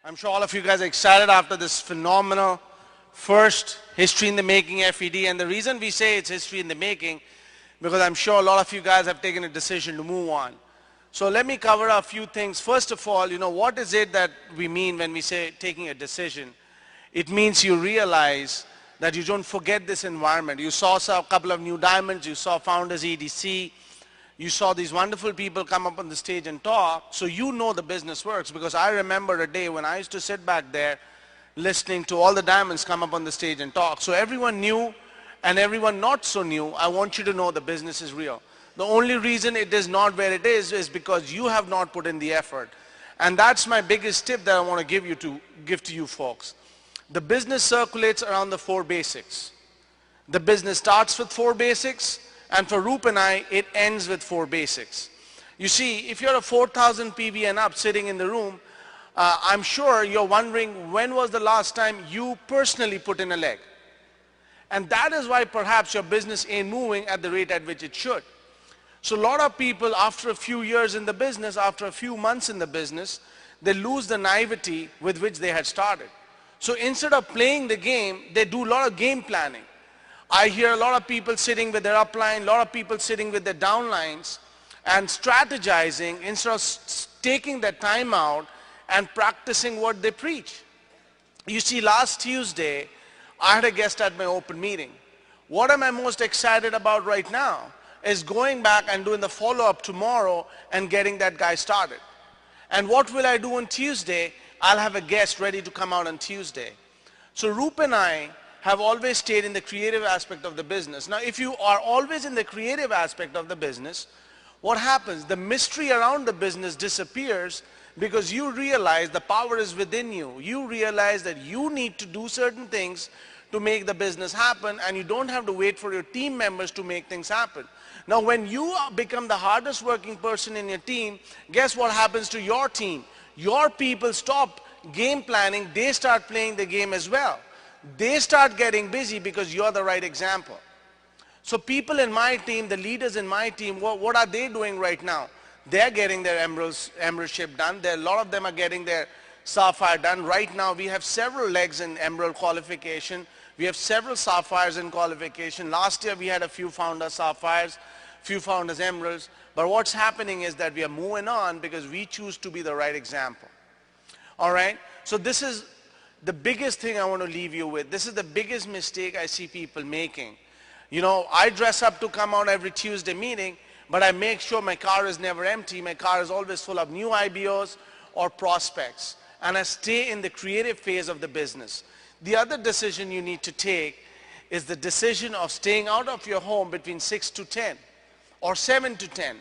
I'm sure all of you guys are excited after this phenomenal first history in the making FED. And the reason we say it's history in the making, because I'm sure a lot of you guys have taken a decision to move on. So let me cover a few things. First of all, what is it that we mean when we say taking a decision? It means you realize that you don't forget this environment. You saw a couple of new diamonds, you saw Founders EDC, you saw these wonderful people come up on the stage and talk, so you know the business works. Because I remember a day when I used to sit back there listening to all the diamonds come up on the stage and talk. So everyone new and everyone not so new, I want you to know the business is real. The only reason it is not where it is because you have not put in the effort. And that's my biggest tip that I want to give to you folks. The business circulates around the 4 basics. The business starts with 4 basics, and for Roop and I, it ends with 4 basics. You see, if you're a 4,000 PV and up sitting in the room, I'm sure you're wondering when was the last time you personally put in a leg. And that is why perhaps your business ain't moving at the rate at which it should. So a lot of people, after a few years in the business, after a few months in the business, they lose the naivety with which they had started. So instead of playing the game, they do a lot of game planning. I hear a lot of people sitting with their upline, a lot of people sitting with their downlines and strategizing instead of taking their time out and practicing what they preach. You see, last Tuesday, I had a guest at my open meeting. What am I most excited about right now is going back and doing the follow-up tomorrow and getting that guy started. And what will I do on Tuesday? I'll have a guest ready to come out on Tuesday. So Roop and I have always stayed in the creative aspect of the business. Now, if you are always in the creative aspect of the business, what happens? The mystery around the business disappears because you realize the power is within you. You realize that you need to do certain things to make the business happen, and you don't have to wait for your team members to make things happen. Now, when you become the hardest working person in your team, guess what happens to your team? Your people stop game planning, they start playing the game as well. They start getting busy because you're the right example. So people in my team, the leaders in my team, what are they doing right now? They're getting their emeraldship done. A lot of them are getting their sapphire done. Right now we have several legs in emerald qualification. We have several sapphires in qualification. Last year we had a few founders sapphires, few founders emeralds. But what's happening is that we are moving on because we choose to be the right example. All right? So this is the biggest thing I want to leave you with. This is the biggest mistake I see people making. I dress up to come out every Tuesday meeting, but I make sure my car is never empty. My car is always full of new IBOs or prospects. And I stay in the creative phase of the business. The other decision you need to take is the decision of staying out of your home between 6 to 10 or 7 to 10.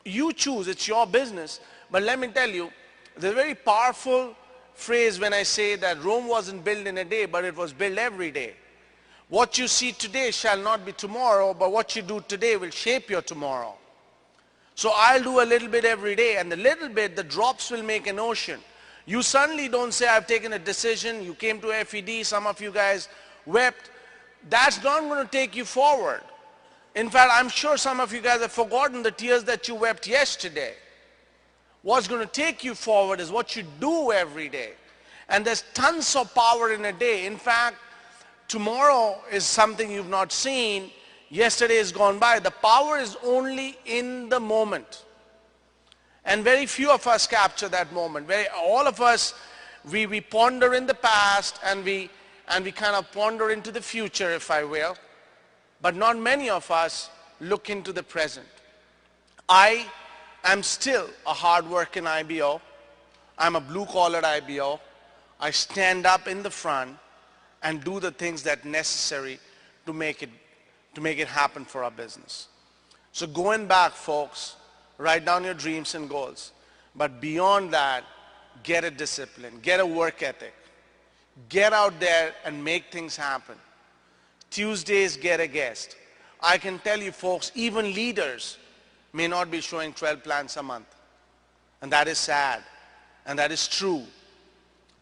You choose, it's your business. But let me tell you, there's a very powerful phrase when I say that Rome wasn't built in a day, but it was built every day. What you see today shall not be tomorrow, but what you do today will shape your tomorrow. So I'll do a little bit every day, and the little bit, the drops will make an ocean. You suddenly don't say, I've taken a decision, you came to FED, some of you guys wept. That's not going to take you forward. In fact, I'm sure some of you guys have forgotten the tears that you wept yesterday. What's going to take you forward is what you do every day. And there's tons of power in a day. In fact, tomorrow is something you've not seen. Yesterday is gone by. The power is only in the moment. And very few of us capture that moment. All of us, we ponder in the past and we kind of ponder into the future, if I will. But not many of us look into the present. I'm still a hard-working IBO. I'm a blue-collared IBO. I stand up in the front and do the things that are necessary to make it happen for our business. So going back, folks, write down your dreams and goals. But beyond that, get a discipline, get a work ethic. Get out there and make things happen. Tuesdays, get a guest. I can tell you, folks, even leaders may not be showing 12 plans a month. And that is sad. And that is true.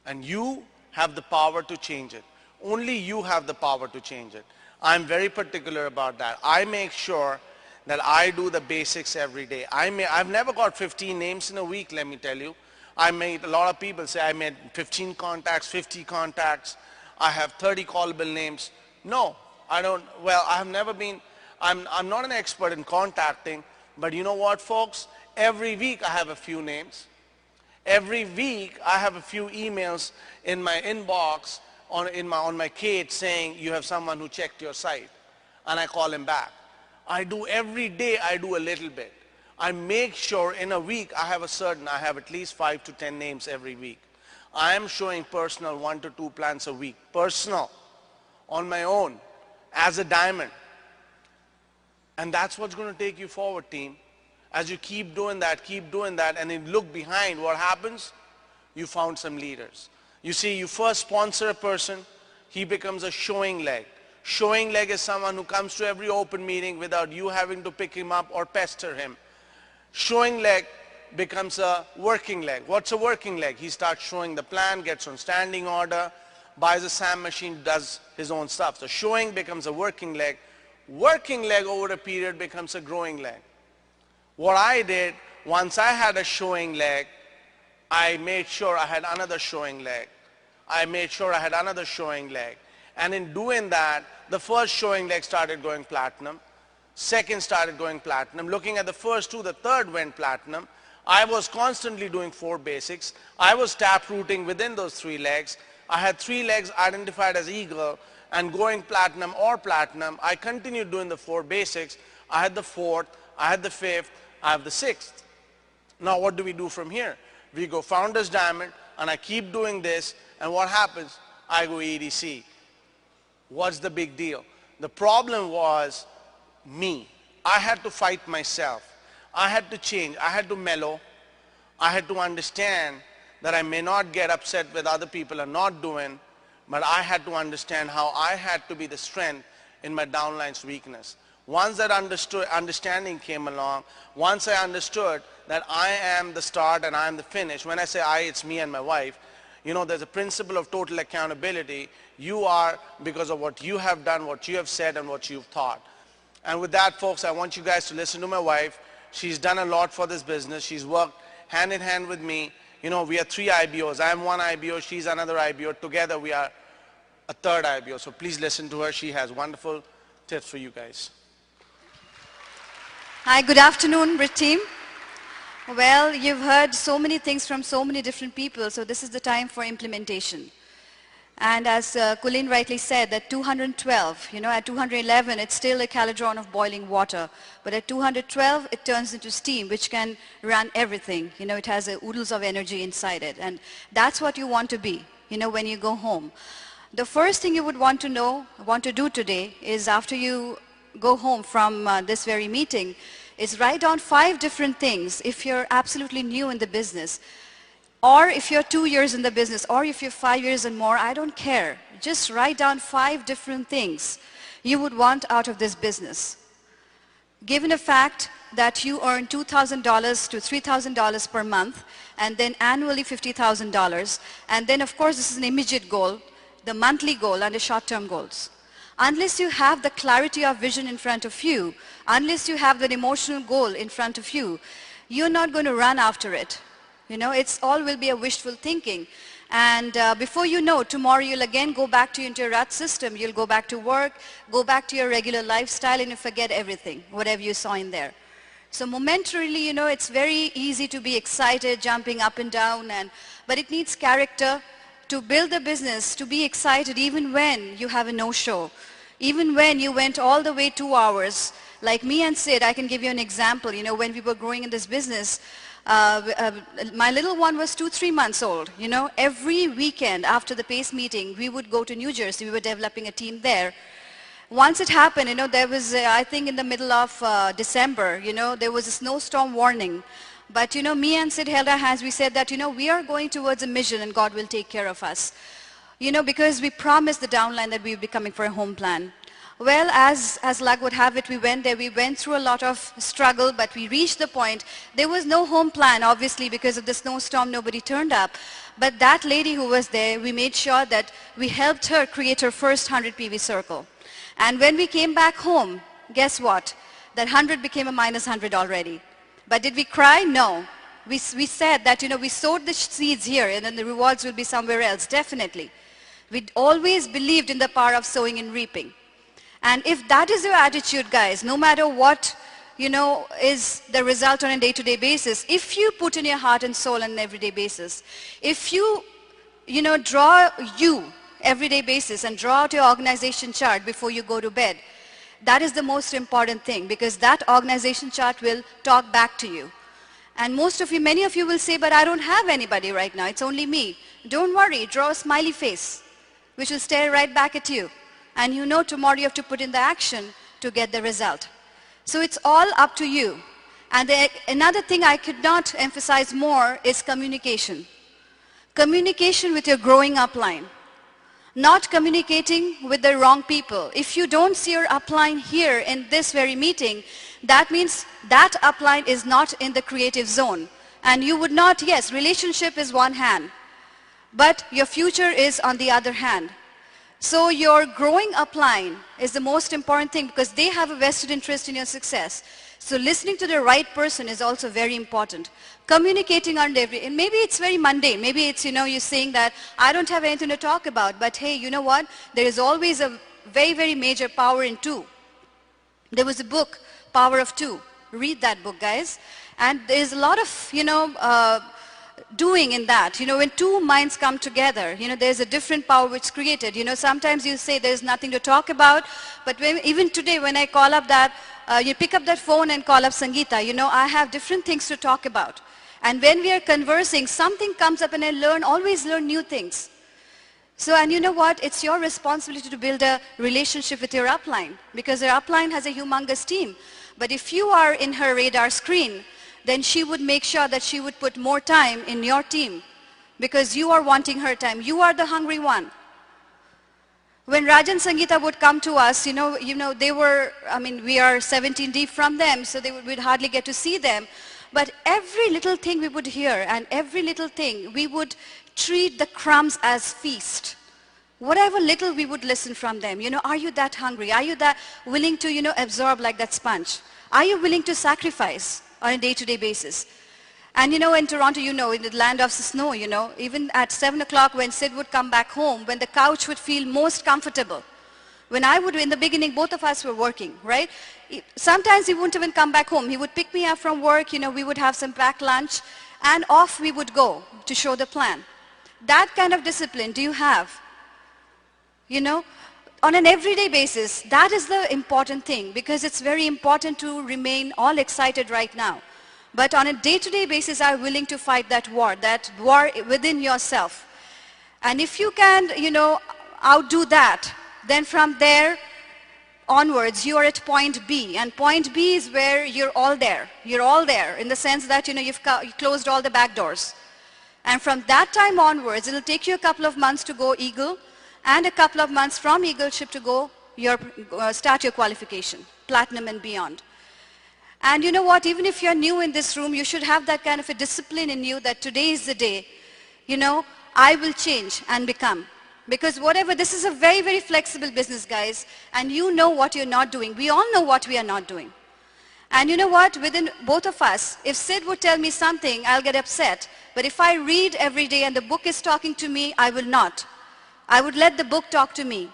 And you have the power to change it. Only you have the power to change it. I'm very particular about that. I make sure that I do the basics every day. I've never got 15 names in a week, let me tell you. I made a lot of people say I made 15 contacts, 50 contacts. I have 30 callable names. No, I don't. Well, I have never been, I'm not an expert in contacting, but you know what, folks? Every week I have a few names. Every week I have a few emails in my inbox on my Kate saying you have someone who checked your site, and I call him back. I do every day, I do a little bit. I make sure in a week I have at least 5 to 10 names every week. I am showing personal 1 to 2 plants a week, personal, on my own, as a diamond. And that's what's going to take you forward, team. As you keep doing that, and then look behind, what happens? You found some leaders. You see, you first sponsor a person, he becomes a showing leg. Showing leg is someone who comes to every open meeting without you having to pick him up or pester him. Showing leg becomes a working leg. What's a working leg? He starts showing the plan, gets on standing order, buys a SAM machine, does his own stuff. So showing becomes a working leg. Working leg over a period becomes a growing leg. What I did, once I had a showing leg, I made sure I had another showing leg. I made sure I had another showing leg. And in doing that, the first showing leg started going platinum. Second started going platinum. Looking at the first two, the third went platinum. I was constantly doing 4 basics. I was tap rooting within those 3 legs. I had 3 legs identified as eagle and going platinum or platinum. I continued doing the 4 basics. I had the 4th, I had the 5th, I have the 6th. Now what do we do from here? We go Founders Diamond, and I keep doing this, and what happens? I go EDC. What's the big deal? The problem was me. I had to fight myself. I had to change. I had to mellow. I had to understand that I may not get upset with other people are not doing, but I had to understand how I had to be the strength in my downline's weakness. Once that understanding came along, once I understood that I am the start and I am the finish, when I say I, it's me and my wife, you know, there's a principle of total accountability. You are because of what you have done, what you have said, and what you've thought. And with that, folks, I want you guys to listen to my wife. She's done a lot for this business. She's worked hand in hand with me. You know, we are 3 IBOs. I'm 1 IBO, she's another IBO. Together we are a 3rd IBO. So please listen to her. She has wonderful tips for you guys. Hi, good afternoon, Brit team. Well, you've heard so many things from so many different people, so this is the time for implementation. And as Kulin rightly said, that 212, you know, at 211, it's still a calorie of boiling water. But at 212, it turns into steam, which can run everything. You know, it has oodles of energy inside it. And that's what you want to be, you know, when you go home. The first thing you would want to do today is after you go home from this very meeting, is write down 5 different things if you're absolutely new in the business. Or if you're 2 years in the business, or if you're 5 years and more, I don't care. Just write down 5 different things you would want out of this business. Given the fact that you earn $2,000 to $3,000 per month, and then annually $50,000, and then of course this is an immediate goal, the monthly goal and the short-term goals. Unless you have the clarity of vision in front of you, unless you have that emotional goal in front of you, you're not going to run after it. You know, it's all will be a wishful thinking. And before you know, tomorrow you'll again go back to your rut system. You'll go back to work, go back to your regular lifestyle, and you forget everything, whatever you saw in there. So momentarily, you know, it's very easy to be excited, jumping up and down, but it needs character to build a business, to be excited even when you have a no-show. Even when you went all the way 2 hours. Like me and Sid, I can give you an example. You know, when we were growing in this business, my little one was 2-3 months old. You know, every weekend after the PACE meeting, we would go to New Jersey. We were developing a team there. Once it happened, you know, there was, I think in the middle of December, you know, there was a snowstorm warning. But, you know, me and Sid held our hands. We said that, you know, we are going towards a mission and God will take care of us. You know, because we promised the downline that we would be coming for a home plan. Well, as luck would have it, we went there. We went through a lot of struggle, but we reached the point. There was no home plan, obviously, because of the snowstorm. Nobody turned up. But that lady who was there, we made sure that we helped her create her first 100 PV circle. And when we came back home, guess what? That 100 became a minus 100 already. But did we cry? No. We said that, we sowed the seeds here and then the rewards will be somewhere else, definitely. We always believed in the power of sowing and reaping. And if that is your attitude, guys, no matter what, is the result on a day-to-day basis, if you put in your heart and soul on an everyday basis, if you, draw everyday basis and draw out your organization chart before you go to bed, that is the most important thing, because that organization chart will talk back to you. And many of you will say, but I don't have anybody right now, it's only me. Don't worry, draw a smiley face, which will stare right back at you. And tomorrow you have to put in the action to get the result. So it's all up to you. And another thing I could not emphasize more is communication. Communication with your growing upline. Not communicating with the wrong people. If you don't see your upline here in this very meeting, that means that upline is not in the creative zone. And you would not, yes, relationship is one hand, but your future is on the other hand. So your growing upline is the most important thing, because they have a vested interest in your success. So listening to the right person is also very important. Communicating on and maybe it's very mundane. Maybe it's, you're saying that I don't have anything to talk about, but hey, you know what? There is always a very, very major power in two. There was a book, Power of Two. Read that book, guys. And there's a lot of, doing in that. When two minds come together, there's a different power which is created. Sometimes you say there's nothing to talk about, but even today when I call up that, you pick up that phone and call up Sangeeta, I have different things to talk about. And when we are conversing, something comes up and I always learn new things. So, and you know what? It's your responsibility to build a relationship with your upline, because your upline has a humongous team. But if you are in her radar screen, then she would make sure that she would put more time in your team, because you are wanting her time. You are the hungry one. When Raj and Sangeeta would come to us, they were, we are 17 deep from them, so we'd hardly get to see them. But every little thing we would hear, and every little thing, we would treat the crumbs as feast. Whatever little we would listen from them, are you that hungry? Are you that willing to, absorb like that sponge? Are you willing to sacrifice on a day-to-day basis? And in Toronto, in the land of snow, even at 7 o'clock when Sid would come back home, when the couch would feel most comfortable. When in the beginning, both of us were working, right? Sometimes he wouldn't even come back home. He would pick me up from work, we would have some packed lunch, and off we would go to show the plan. That kind of discipline do you have? On an everyday basis, that is the important thing, because it's very important to remain all excited right now. But on a day-to-day basis, are willing to fight that war within yourself. And if you can, outdo that, then from there onwards, you are at point B. And point B is where you're all there. You're all there in the sense that, you've closed all the back doors. And from that time onwards, it'll take you a couple of months to go Eagle, and a couple of months from Eagleship to go start your qualification, Platinum and beyond. And you know what, even if you're new in this room, you should have that kind of a discipline in you that today is the day, I will change and become. Because this is a very, very flexible business, guys, and you know what you're not doing. We all know what we are not doing. And you know what, within both of us, if Sid would tell me something, I'll get upset. But if I read every day and the book is talking to me, I will not. I would let the book talk to me.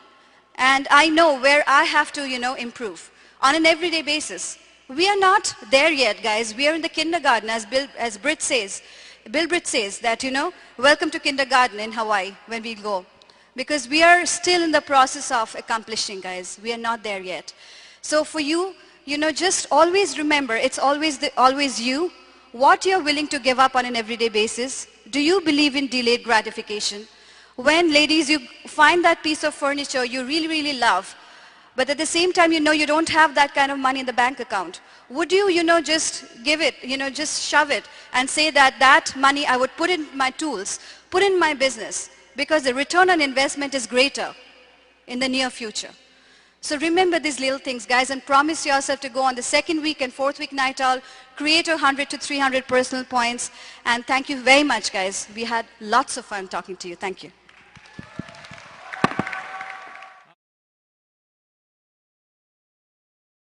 And I know where I have to, improve on an everyday basis. We are not there yet, guys. We are in the kindergarten, as Bill Britt says that, welcome to kindergarten in Hawaii when we go. Because we are still in the process of accomplishing, guys. We are not there yet. So for you, just always remember, it's always you. What you're willing to give up on an everyday basis. Do you believe in delayed gratification? When, ladies, you find that piece of furniture you really, really love, but at the same time, you don't have that kind of money in the bank account, would you, just give it, just shove it and say that money I would put in my tools, put in my business, because the return on investment is greater in the near future. So remember these little things, guys, and promise yourself to go on the second week and fourth week night out, create 100 to 300 personal points, and thank you very much, guys. We had lots of fun talking to you. Thank you.